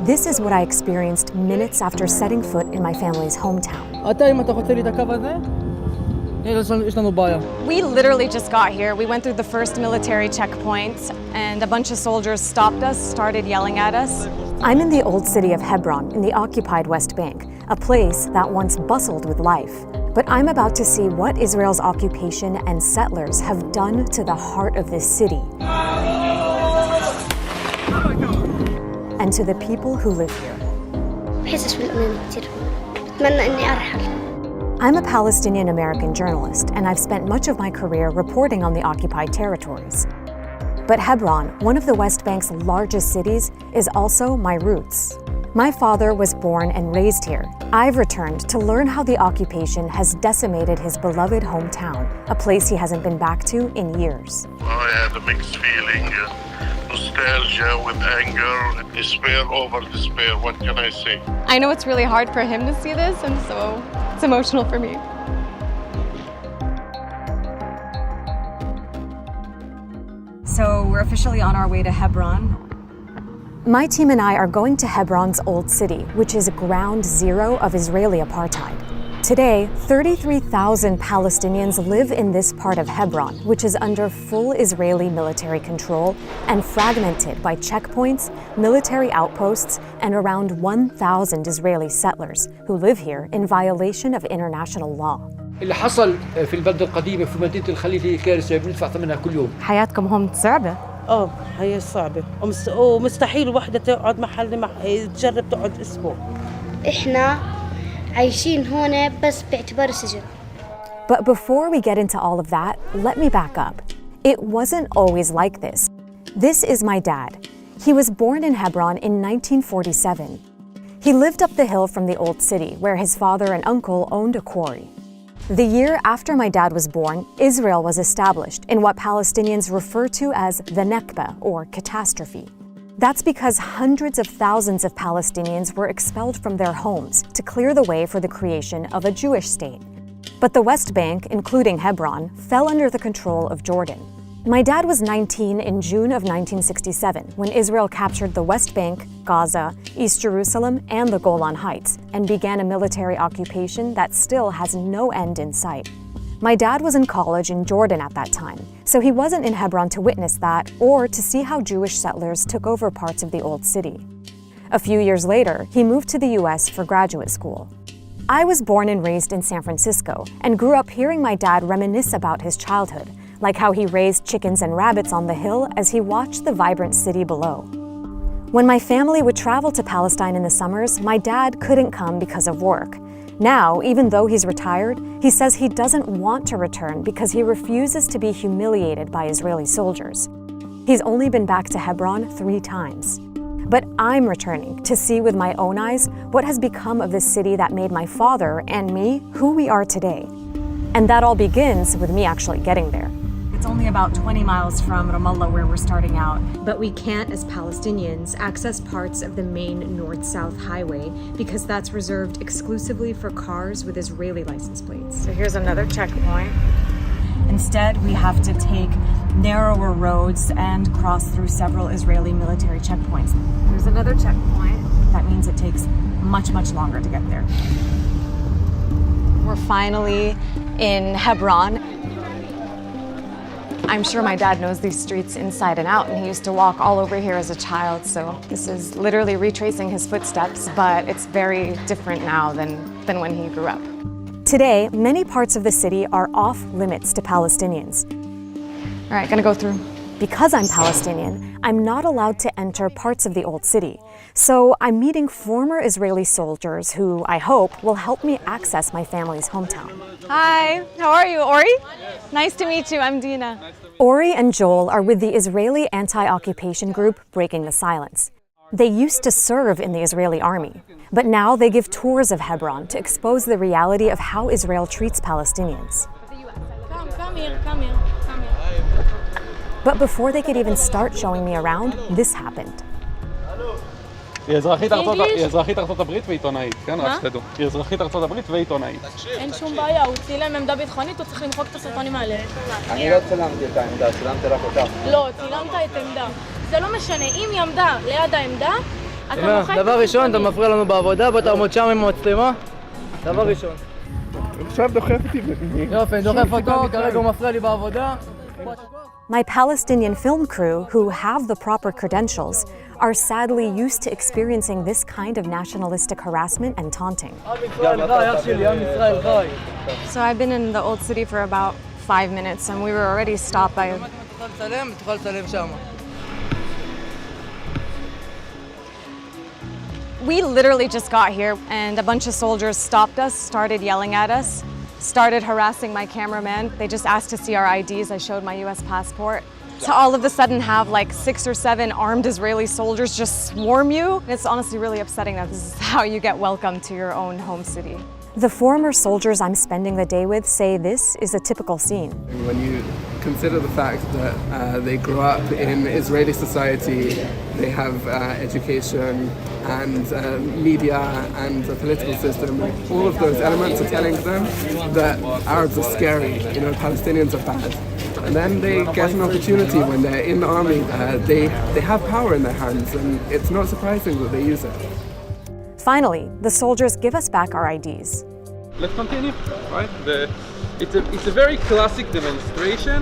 This is what I experienced minutes after setting foot in my family's hometown. We literally just got here. We went through the first military checkpoint, and a bunch of soldiers stopped us, started yelling at us. I'm in the old city of Hebron in the occupied West Bank, a place that once bustled with life. But I'm about to see what Israel's occupation and settlers have done to the heart of this city and to the people who live here. I'm a Palestinian-American journalist, and I've spent much of my career reporting on the occupied territories. But Hebron, one of the West Bank's largest cities, is also my roots. My father was born and raised here. I've returned to learn how the occupation has decimated his beloved hometown, a place he hasn't been back to in years. I had a mixed feeling, nostalgia with anger, despair over despair. What can I say? I know it's really hard for him to see this, and so it's emotional for me. So we're officially on our way to Hebron. My team and I are going to Hebron's Old City, which is ground zero of Israeli apartheid. Today, 33,000 Palestinians live in this part of Hebron, which is under full Israeli military control and fragmented by checkpoints, military outposts, and around 1,000 Israeli settlers who live here in violation of international law. اللي حصل في البلدة القديمة في مدينة الخليل هي كارثة بندفع ثمنها كل يوم. حياتكم هون صعبة؟ هي صعبة ومستحيل وحدة تقعد محل تجرب تقعد أسبوع. إحنا عايشين هون بس باعتبار السجن. But before we get into all of that, let me back up. It wasn't always like this. This is my dad. He was born in Hebron in 1947. He lived up the hill from the old city, where his father and uncle owned a quarry. The year after my dad was born, Israel was established in what Palestinians refer to as the Nakba, or catastrophe. That's because hundreds of thousands of Palestinians were expelled from their homes to clear the way for the creation of a Jewish state. But the West Bank, including Hebron, fell under the control of Jordan. My dad was 19 in June of 1967 when Israel captured the West Bank, Gaza, East Jerusalem, and the Golan Heights and began a military occupation that still has no end in sight. My dad was in college in Jordan at that time, so he wasn't in Hebron to witness that or to see how Jewish settlers took over parts of the old city. A few years later, he moved to the US for graduate school. I was born and raised in San Francisco and grew up hearing my dad reminisce about his childhood, like how he raised chickens and rabbits on the hill as he watched the vibrant city below. When my family would travel to Palestine in the summers, my dad couldn't come because of work. Now, even though he's retired, he says he doesn't want to return because he refuses to be humiliated by Israeli soldiers. He's only been back to Hebron 3 times. But I'm returning to see with my own eyes what has become of this city that made my father and me who we are today. And that all begins with me actually getting there. It's only about 20 miles from Ramallah where we're starting out, but we can't, as Palestinians, access parts of the main north-south highway because that's reserved exclusively for cars with Israeli license plates. So here's another checkpoint. Instead, we have to take narrower roads and cross through several Israeli military checkpoints. There's another checkpoint. That means it takes much, much longer to get there. We're finally in Hebron. I'm sure my dad knows these streets inside and out, and he used to walk all over here as a child, so this is literally retracing his footsteps, but it's very different now than when he grew up. Today, many parts of the city are off limits to Palestinians. All right, gonna go through. Because I'm Palestinian, I'm not allowed to enter parts of the old city. So I'm meeting former Israeli soldiers who, I hope, will help me access my family's hometown. Hi, how are you, Ori? Nice to meet you, I'm Dina. Ori and Joel are with the Israeli anti-occupation group Breaking the Silence. They used to serve in the Israeli army, but now they give tours of Hebron to expose the reality of how Israel treats Palestinians. Come here. But before they could even start showing me around, this happened. היא אזרחית ארצות הברית ועיתונאית, כן? רק שתדעו. היא אזרחית ארצות הברית ועיתונאית. אין שום בעיה, הוא צילם עמדה ביטחונית, הוא צריך למחוק את הסרטונים האלה. אני לא צילמתי את העמדה, צילמתי רק אותך. לא, צילמת את עמדה. זה לא משנה, אם היא עמדה ליד העמדה, אתה מוחק... דבר ראשון, אתה מפריע לנו בעבודה, בוא תעמוד שם עם המצלמה. דבר ראשון. עכשיו דוחף אותי. יופי, דוחף אותו, כרגע הוא מפריע לי בעבודה. My Palestinian film crew, who have the proper credentials, are sadly used to experiencing this kind of nationalistic harassment and taunting. So I've been in the old city for about 5 minutes and we were already stopped by... We literally just got here and a bunch of soldiers stopped us, started yelling at us, started harassing my cameraman. They just asked to see our IDs. I showed my US passport. To all of a sudden have like 6 or 7 armed Israeli soldiers just swarm you. It's honestly really upsetting that this is how you get welcomed to your own home city. The former soldiers I'm spending the day with say this is a typical scene. When you consider the fact that they grew up in Israeli society, they have education and media and a political system, all of those elements are telling them that Arabs are scary, you know, Palestinians are bad. And then they get an opportunity when they're in the army, they have power in their hands, and it's not surprising that they use it. Finally, the soldiers give us back our IDs. Let's continue, right? It's a very classic demonstration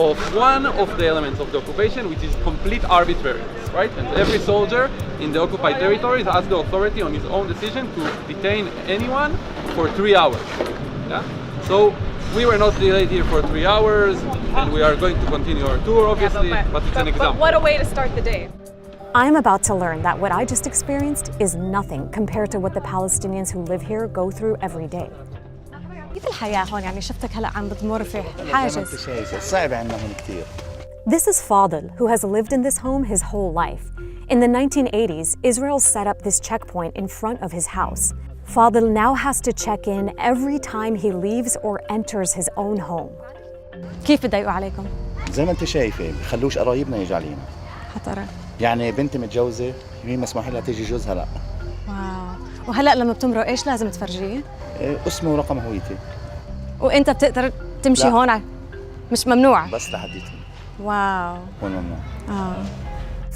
of one of the elements of the occupation, which is complete arbitrariness, right? And every soldier in the occupied territories has the authority on his own decision to detain anyone for 3 hours. Yeah? So we were not delayed here for 3 hours, and we are going to continue our tour, obviously, but it's an example. But what a way to start the day. I'm about to learn that what I just experienced is nothing compared to what the Palestinians who live here go through every day. كيف الحياة هون يعني شفتك هلا عم بتمر في حاجز. صعب عندنا هون كثير. This is Fadil, who has lived in this home his whole life. In the 1980s, Israel set up this checkpoint in front of his house. Fadil now has to check in every time he leaves or enters his own home. كيف بضايقوا عليكم؟ زي ما انت شايفه بخلوش قرايبنا يجوا علينا. حترى. يعني بنتي متجوزه هي مسموح لها تيجي جوزها لا. واو، وهلا لما بتمرق ايش لازم تفرجيه؟ اسمه ورقم هويتي. وانت بتقدر تمشي هون مش ممنوع؟ بس لحديتي. واو. هون ممنوع.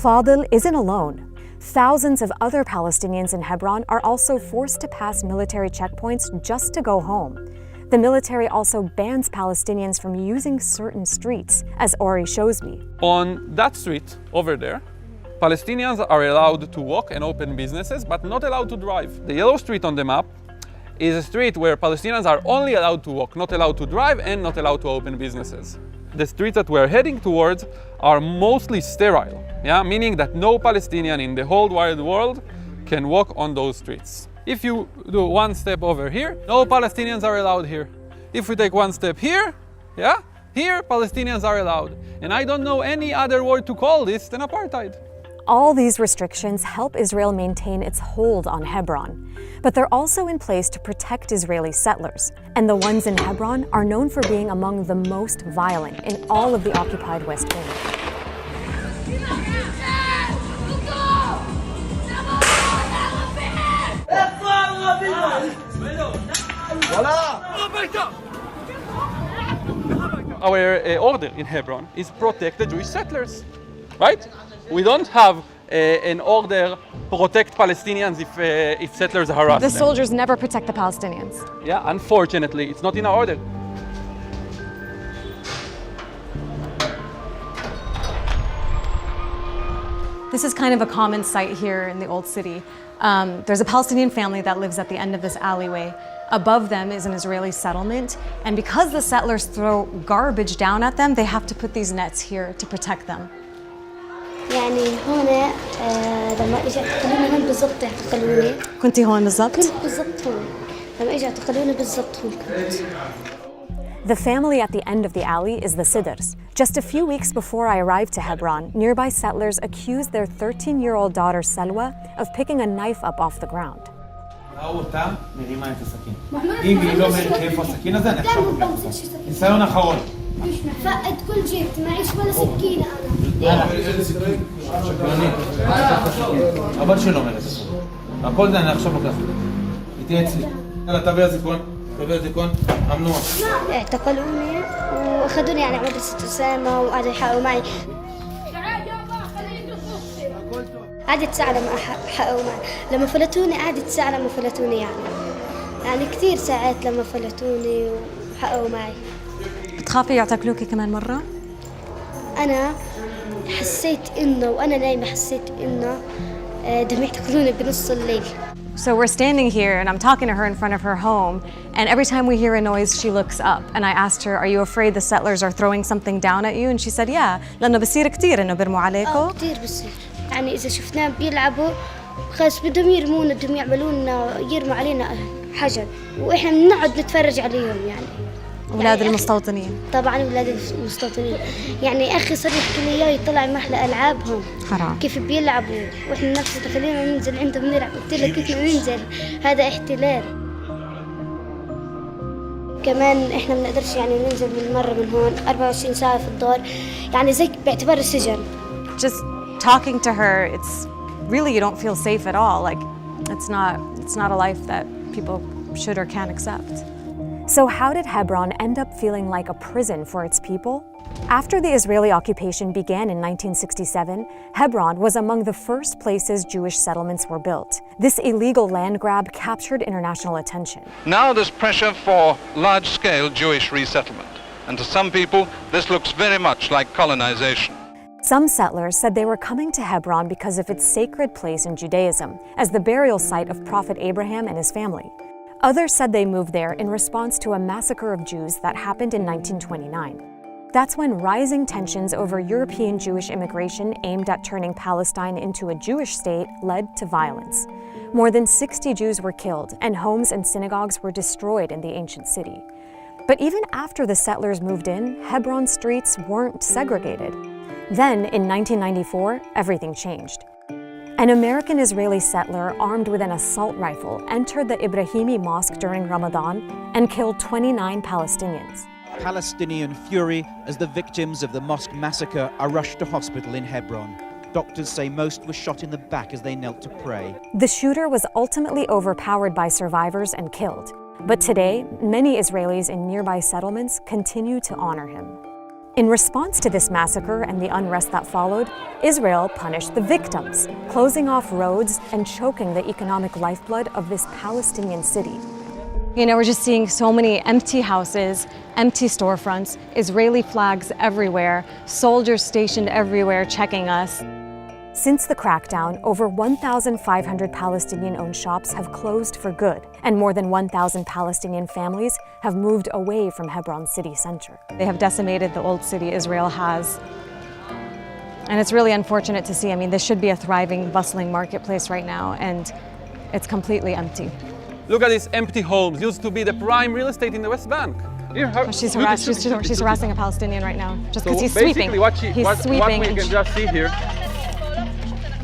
Fadil isn't alone. Thousands of other Palestinians in Hebron are also forced to pass military checkpoints just to go home. The military also bans Palestinians from using certain streets, as Ori shows me. On that street over there, Palestinians are allowed to walk and open businesses, but not allowed to drive. The yellow street on the map is a street where Palestinians are only allowed to walk, not allowed to drive, and not allowed to open businesses. The streets that we're heading towards are mostly sterile, meaning that no Palestinian in the whole wide world can walk on those streets. If you do one step over here, no Palestinians are allowed here. If we take one step here, here Palestinians are allowed. And I don't know any other word to call this than apartheid. All these restrictions help Israel maintain its hold on Hebron, but they're also in place to protect Israeli settlers. And the ones in Hebron are known for being among the most violent in all of the occupied West Bank. Our order in Hebron is protect the Jewish settlers, right? We don't have an order protect Palestinians if settlers harass them. The soldiers never protect the Palestinians. Yeah, unfortunately, it's not in our order. This is kind of a common sight here in the old city. There's a Palestinian family that lives at the end of this alleyway. Above them is an Israeli settlement, and because the settlers throw garbage down at them, they have to put these nets here to protect them. يعني هون لما اجوا اعتقلوني هون بالضبط اعتقلوني. كنتي هون بالضبط؟ كنت بالضبط هون. لما اجوا اعتقلوني بالضبط هون كنت. The family at the end of the alley is the Sidrs. Just a few weeks before I arrived to Hebron, nearby settlers accused their 13-year-old daughter Selwa of picking a knife up off the ground. فقد كل جيبتي معيش ولا سكينة أنا. אבל שלא מלך. הכל זה אני עכשיו לוקח. איתי אצלי. יאללה, תביא זיכרון. תביא זיכרון. ממנוע. اعتقلوني واخذوني يعني على مدرسة أسامة وقعدوا يحاولوا معي. قعدت ساعة لما حققوا معي. لما فلتوني قعدت ساعة لما فلتوني يعني كثير ساعات لما فلتوني وحققوا معي. بتخافي يعتقلوكي كمان مرة؟ أنا حسيت إنه وأنا نايمة حسيت إنه بدهم يعتقلوني بنص الليل. So we're standing here and I'm talking to her in front of her home, and every time we hear a noise she looks up, and I asked her, are you afraid the settlers are throwing something down at you? And she said, yeah, لأنه بصير كتير إنه بيرموا عليكم. كتير بصير، يعني إذا شفناهم بيلعبوا خلاص بدهم يرمونا، بدهم يرموا علينا حجر، وإحنا بنقعد نتفرج عليهم يعني. أولاد المستوطنين. طبعاً أولاد المستوطنين، يعني أخي صار يحكي لي إياه يطلع محل ألعابهم. حرام. كيف بيلعبوا وإحنا نفسنا خلينا ننزل عندهم نلعب، قلت له كيف ننزل؟ هذا احتلال. كمان إحنا ما بنقدرش يعني ننزل من هون 24 ساعة في الدار، يعني زي باعتبار السجن. Just talking to her, it's really you don't feel safe at all. Like it's not a life that people should or can accept. So how did Hebron end up feeling like a prison for its people? After the Israeli occupation began in 1967, Hebron was among the first places Jewish settlements were built. This illegal land grab captured international attention. Now there's pressure for large-scale Jewish resettlement. And to some people, this looks very much like colonization. Some settlers said they were coming to Hebron because of its sacred place in Judaism, as the burial site of Prophet Abraham and his family. Others said they moved there in response to a massacre of Jews that happened in 1929. That's when rising tensions over European Jewish immigration aimed at turning Palestine into a Jewish state led to violence. More than 60 Jews were killed, and homes and synagogues were destroyed in the ancient city. But even after the settlers moved in, Hebron's streets weren't segregated. Then, in 1994, everything changed. An American-Israeli settler armed with an assault rifle entered the Ibrahimi Mosque during Ramadan and killed 29 Palestinians. Palestinian fury as the victims of the mosque massacre are rushed to hospital in Hebron. Doctors say most were shot in the back as they knelt to pray. The shooter was ultimately overpowered by survivors and killed. But today, many Israelis in nearby settlements continue to honor him. In response to this massacre and the unrest that followed, Israel punished the victims, closing off roads and choking the economic lifeblood of this Palestinian city. You know, we're just seeing so many empty houses, empty storefronts, Israeli flags everywhere, soldiers stationed everywhere checking us. Since the crackdown, over 1,500 Palestinian-owned shops have closed for good, and more than 1,000 Palestinian families have moved away from Hebron city center. They have decimated the old city Israel has. And it's really unfortunate to see. I mean, this should be a thriving, bustling marketplace right now, and it's completely empty. Look at these empty homes, used to be the prime real estate in the West Bank. She's harassing a Palestinian right now, just because he's sweeping. What we can just see here,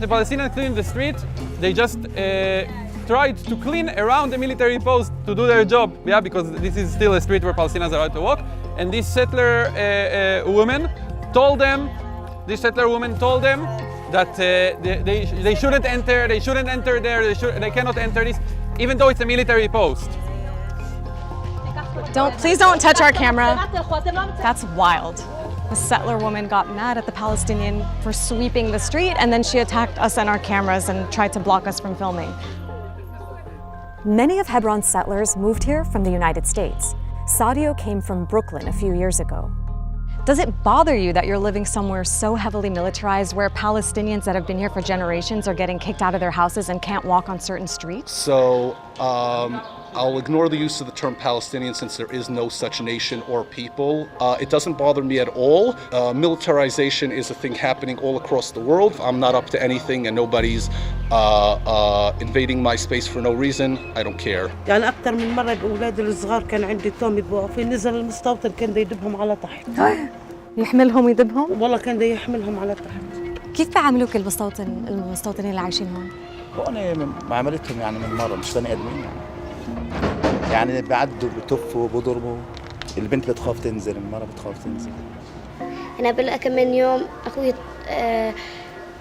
the Palestinians clean the street, they just tried to clean around the military post to do their job, yeah, because this is still a street where Palestinians are allowed to walk. And this settler woman told them that they shouldn't enter there, they cannot enter this, even though it's a military post. Please don't touch our camera. That's wild. The settler woman got mad at the Palestinian for sweeping the street, and then she attacked us and our cameras and tried to block us from filming. Many of Hebron's settlers moved here from the United States. Sadio came from Brooklyn a few years ago. Does it bother you that you're living somewhere so heavily militarized where Palestinians that have been here for generations are getting kicked out of their houses and can't walk on certain streets? So I'll ignore the use of the term Palestinian since there is no such nation or people. It doesn't bother me at all. Militarization is a thing happening all across the world. I'm not up to anything and nobody's invading my space for no reason. I don't care. يعني أكثر من مرة الأولاد الصغار كان عندي توم يبقوا في نزل المستوطن كان دا يدبهم على تحت. يحملهم ويدبهم؟ والله كان دا يحملهم على تحت. كيف بيعاملوك المستوطنين اللي عايشين هون؟ هون معاملتهم يعني من مرة مش بني آدمين يعني بعدوا بتفوا بضربوا البنت بتخاف تنزل المرة بتخاف تنزل. أنا بلقى كمان يوم أخوي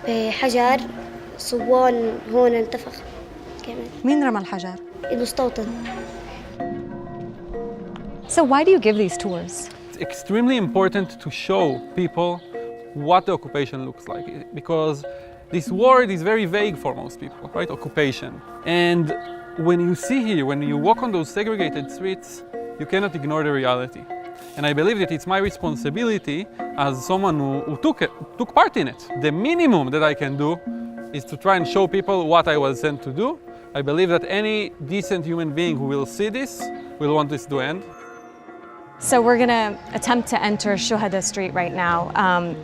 بحجر صوان هون انتفخ كمان. مين رمى الحجر؟ المستوطن. So why do you give these tours? It's extremely important to show people what the occupation looks like, because This word is very vague for most people, right? Occupation. And when you see here, when you walk on those segregated streets, you cannot ignore the reality. And I believe that it's my responsibility as someone who took part in it. The minimum that I can do is to try and show people what I was sent to do. I believe that any decent human being who will see this will want this to end. So we're gonna attempt to enter Shuhada Street right now.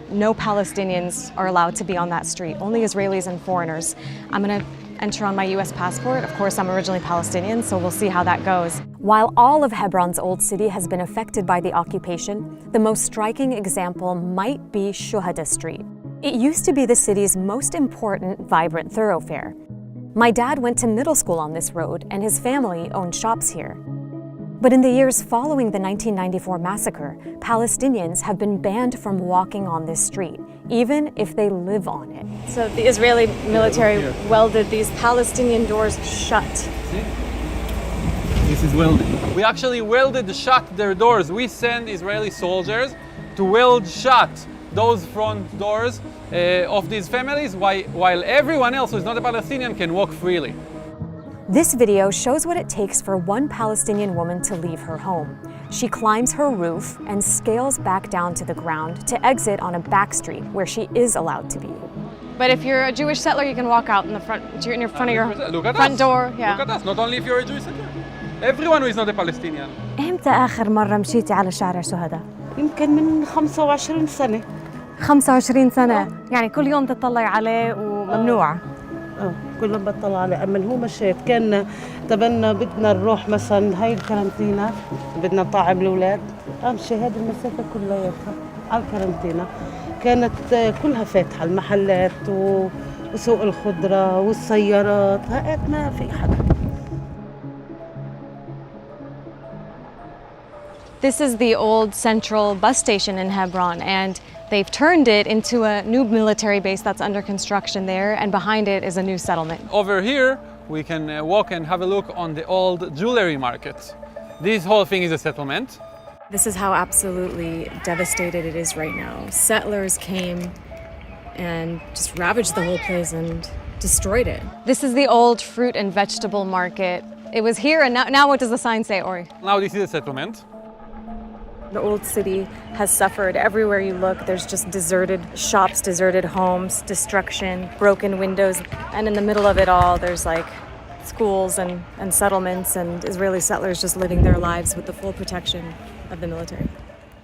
No Palestinians are allowed to be on that street, only Israelis and foreigners. I'm gonna enter on my US passport. Of course, I'm originally Palestinian, so we'll see how that goes. While all of Hebron's old city has been affected by the occupation, the most striking example might be Shuhada Street. It used to be the city's most important, vibrant thoroughfare. My dad went to middle school on this road, and his family owned shops here. But in the years following the 1994 massacre, Palestinians have been banned from walking on this street, even if they live on it. So the Israeli military welded these Palestinian doors shut. See? This is welded. We actually welded shut their doors. We send Israeli soldiers to weld shut those front doors of these families, while everyone else who is not a Palestinian can walk freely. This video shows what it takes for one Palestinian woman to leave her home. She climbs her roof and scales back down to the ground to exit on a back street where she is allowed to be. But if you're a Jewish settler, you can walk out in front of your front door. Yeah. Look at us, not only if you're a Jewish settler. Everyone who is not a Palestinian. إمتى آخر مرة مشيتي على شارع شهداء؟ يمكن من 25 سنة. 25 سنة، يعني كل يوم تطلعي عليه وممنوع. كل يوم بطلع عليه، أما هو مشيت كان تبنا بدنا نروح مثلا هاي الكارنتينا، بدنا نطعم الأولاد، أمشي هذه المسافة كلياتها على الكارنتينا. كانت كلها فاتحة المحلات وسوق الخضرة والسيارات، هات ما في حدا. This is the old central bus station in Hebron, and they've turned it into a new military base that's under construction there, and behind it is a new settlement. Over here, we can walk and have a look on the old jewelry market. This whole thing is a settlement. This is how absolutely devastated it is right now. Settlers came and just ravaged the whole place and destroyed it. This is the old fruit and vegetable market. It was here, and now what does the sign say, Ori? Now this is a settlement. The old city has suffered. Everywhere you look, there's just deserted shops, deserted homes, destruction, broken windows. And in the middle of it all, there's like schools and settlements and Israeli settlers just living their lives with the full protection of the military.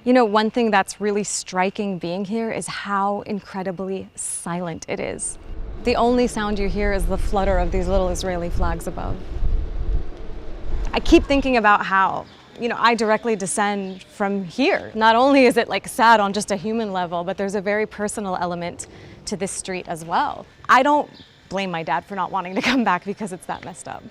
You know, one thing that's really striking being here is how incredibly silent it is. The only sound you hear is the flutter of these little Israeli flags above. I keep thinking about how, you know, I directly descend from here. Not only is it like sad on just a human level, but there's a very personal element to this street as well. I don't blame my dad for not wanting to come back because it's that messed up.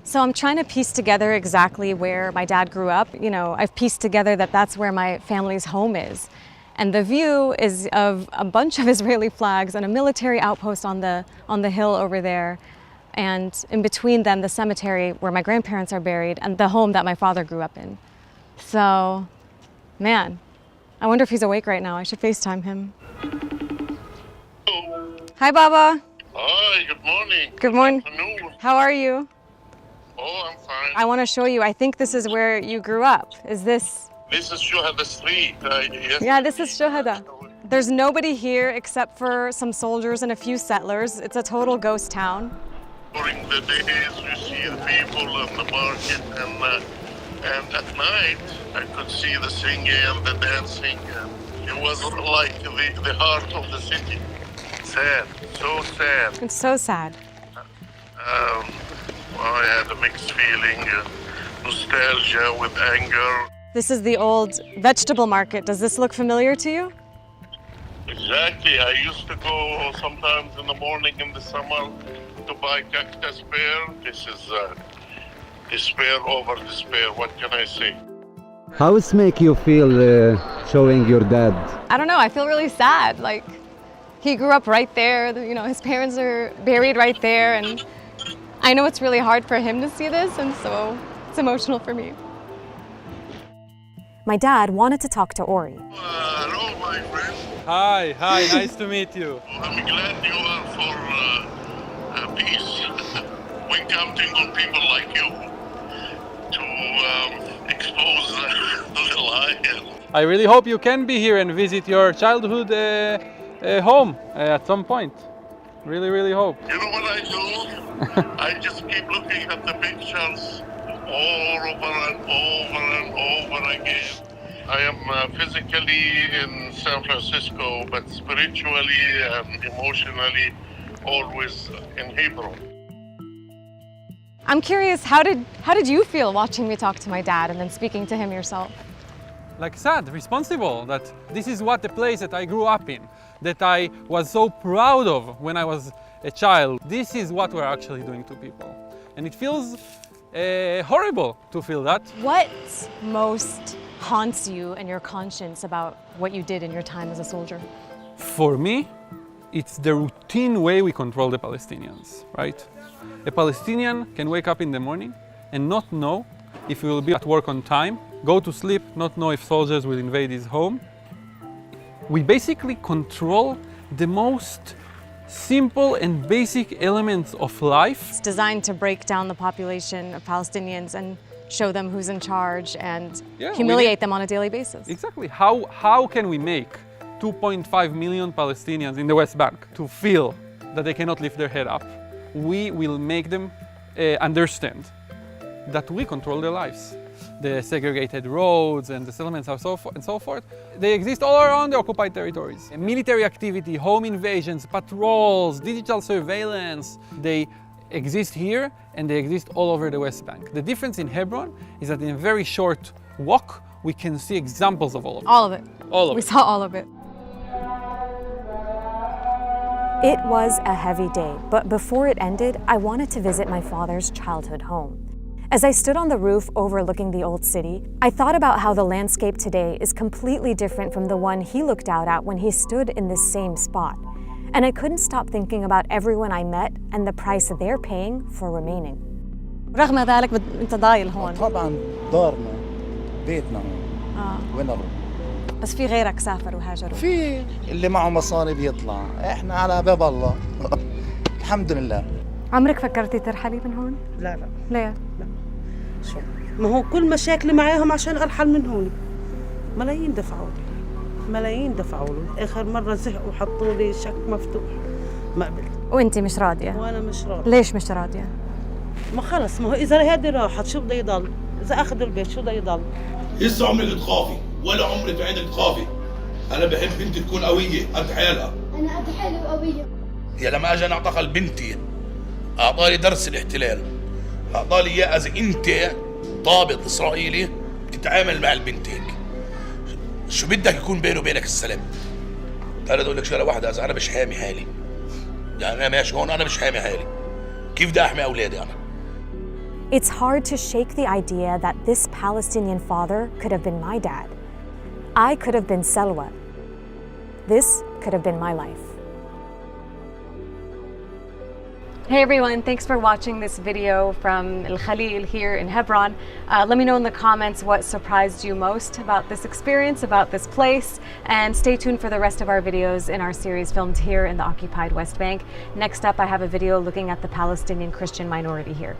So I'm trying to piece together exactly where my dad grew up. You know, I've pieced together that that's where my family's home is. And the view is of a bunch of Israeli flags and a military outpost on the hill over there. And in between them, the cemetery where my grandparents are buried and the home that my father grew up in. So, man, I wonder if he's awake right now. I should FaceTime him. Hi, Baba. Hi, good morning. Good morning. Afternoon. How are you? Oh, I'm fine. I want to show you. I think this is where you grew up. Is this? This is Shuhada Street. Yes. Yeah, this is Shuhada. There's nobody here except for some soldiers and a few settlers. It's a total ghost town. During the days, you see the people in the market, and at night, I could see the singing and the dancing. And it was like the heart of the city. Sad, so sad. It's so sad. I had a mixed feeling, nostalgia with anger. This is the old vegetable market. Does this look familiar to you? Exactly. I used to go sometimes in the morning in the summer to buy cactus pear. This is despair over despair. What can I say? How does it make you feel showing your dad? I don't know. I feel really sad. Like, he grew up right there. You know, his parents are buried right there. And I know it's really hard for him to see this. And so it's emotional for me. My dad wanted to talk to Ori. Hello, my friend. Hi, nice to meet you. I'm glad you are for peace. When counting on people like you to expose the lie. I really hope you can be here and visit your childhood home at some point. Really, really hope. You know what I do? I just keep looking at the pictures over and over again. I am physically in San Francisco, but spiritually and emotionally always in Hebron. I'm curious, how did you feel watching me talk to my dad and then speaking to him yourself? Like sad, responsible, that this is what the place that I grew up in, that I was so proud of when I was a child. This is what we're actually doing to people. And it feels horrible to feel that. What most haunts you and your conscience about what you did in your time as a soldier? For me, it's the routine way we control the Palestinians, right? A Palestinian can wake up in the morning and not know if he will be at work on time, go to sleep, not know if soldiers will invade his home. We basically control the most simple and basic elements of life. It's designed to break down the population of Palestinians and show them who's in charge and humiliate them on a daily basis. Exactly. How can we make 2.5 million Palestinians in the West Bank to feel that they cannot lift their head up? We will make them understand that we control their lives. The segregated roads and the settlements and so forth, they exist all around the occupied territories. Military activity, home invasions, patrols, digital surveillance, they exist here and they exist all over the West Bank. The difference in Hebron is that in a very short walk, we can see examples of all of it. All of it. All of we it. saw all of it. It was a heavy day, but before it ended, I wanted to visit my father's childhood home. As I stood on the roof overlooking the old city, I thought about how the landscape today is completely different from the one he looked out at when he stood in this same spot. And I couldn't stop thinking about everyone I met and the price they're paying for remaining. رغم ذلك أنت ضايل هون. طبعا دارنا بيتنا وين نروح؟ بس في غيرك سافر وهاجروا. في اللي معه مصاري بيطلع، احنا على باب الله. الحمد لله. عمرك فكرتي ترحلي من هون؟ لا ليه؟ لا شو ما هو كل مشاكلي معاهم عشان ارحل من هون. ملايين دفعوا له. اخر مره زهقوا وحطوا لي شك مفتوح. ما قبلت. وانت مش راضيه؟ وانا مش راضيه. ليش مش راضيه؟ ما خلص، ما هو اذا هذه راحت شو بده يضل؟ اذا اخذوا البيت شو بده يضل؟ لسه عمرك تخافي ولا عمرك عينك تخافي. انا بحب بنتي تكون قويه قد حالها. انا قد حالي وقويه. يا لما اجى اعتقل بنتي اعطاني درس الاحتلال. اعطاني اياه اذا انت ضابط اسرائيلي بتتعامل مع البنت هيك. شو بدك يكون بيني وبينك السلام؟ انا اقول لك شغله واحده، اذا انا مش حامي حالي، يعني انا ماشي هون انا مش حامي حالي، كيف بدي احمي اولادي انا؟ It's hard to shake the idea that this Palestinian father could have been my dad. I could have been Selwa. This could have been my life. Hey everyone, thanks for watching this video from El Khalil here in Hebron. Let me know in the comments what surprised you most about this experience, about this place, and stay tuned for the rest of our videos in our series filmed here in the occupied West Bank. Next up, I have a video looking at the Palestinian Christian minority here.